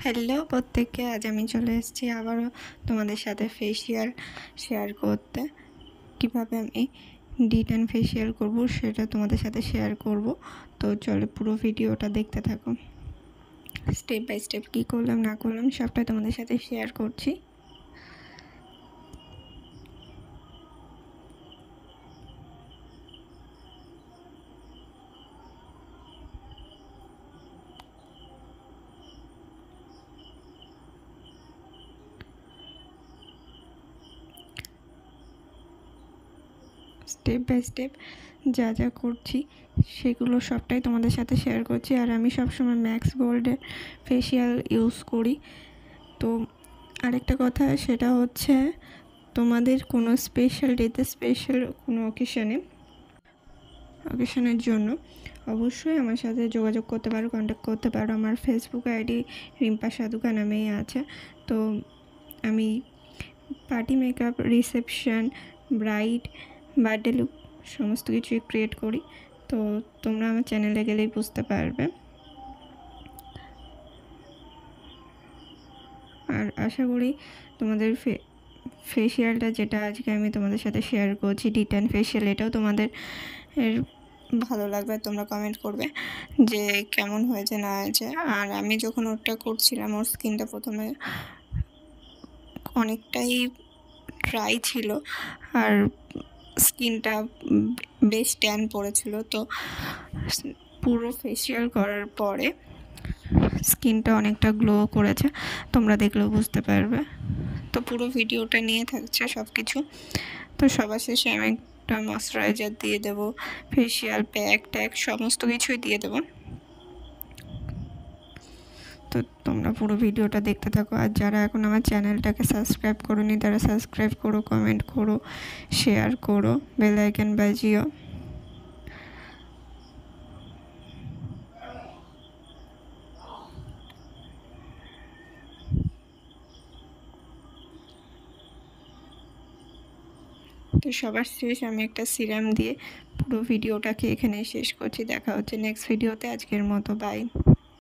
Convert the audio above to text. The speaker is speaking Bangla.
হ্যালো প্রত্যেককে, আজ আমি চলে এসেছি আবারও তোমাদের সাথে ফেসিয়াল শেয়ার করতে। কিভাবে আমি ডিটেন ফেসিয়াল করব সেটা তোমাদের সাথে শেয়ার করব। তো চলো পুরো ভিডিওটা দেখতে থাকো। স্টেপ বাই স্টেপ কী করলাম না করলাম সবটাই তোমাদের সাথে শেয়ার করছি। স্টেপ বাই স্টেপ যা যা করছি সেগুলো সবটাই তোমাদের সাথে শেয়ার করছি। আর আমি সবসময় ম্যাক্স গোল্ডের ফেসিয়াল ইউজ করি। তো আরেকটা কথা, সেটা হচ্ছে তোমাদের কোনো স্পেশাল ডেতে, স্পেশাল কোনো অকেশনের জন্য অবশ্যই আমার সাথে যোগাযোগ করতে পারো, কন্ট্যাক্ট করতে পারো। আমার ফেসবুক আইডি রিম্পা সাধুকা নামেই আছে। তো আমি party makeup, reception, bride, birthday look সমস্ত কিছুই ক্রিয়েট করি। তো তোমরা আমার চ্যানেলে গেলেই বুঝতে পারবে। আর আশা করি তোমাদের ফেসিয়ালটা যেটা আজকে আমি তোমাদের সাথে শেয়ার করছি, ডিটেন ফেসিয়াল, এটাও তোমাদের ভালো লাগবে। তোমরা কমেন্ট করবে যে কেমন হয়েছে না হয়েছে। আর আমি যখন ওটা করছিলাম, ওর স্কিনটা প্রথমে অনেকটাই ড্রাই ছিল আর স্কিনটা বেশ ট্যান পড়েছিল। তো পুরো ফেসিয়াল করার পরে স্কিনটা অনেকটা গ্লো করেছে, তোমরা দেখলেও বুঝতে পারবে। তো পুরো ভিডিওটা নিয়ে থাকছে সব কিছু। তো সবার শেষে আমি একটা ময়শ্চারাইজার দিয়ে দেবো, ফেসিয়াল প্যাক ট্যাক সমস্ত কিছুই দিয়ে দেবো। তো তোমরা পুরো ভিডিওটা দেখতে থাকো। আর যারা এখন আমার চ্যানেলটাকে সাবস্ক্রাইব করোনি তারা সাবস্ক্রাইব করো, কমেন্ট করো, শেয়ার করো, বেল আইকন বাজিও। তো সবার শেষ আমি একটা সিরাম দিয়ে পুরো ভিডিওটাকে এখানে শেষ করছি। দেখা হচ্ছে নেক্সট ভিডিওতে। আজকের মতো বাই।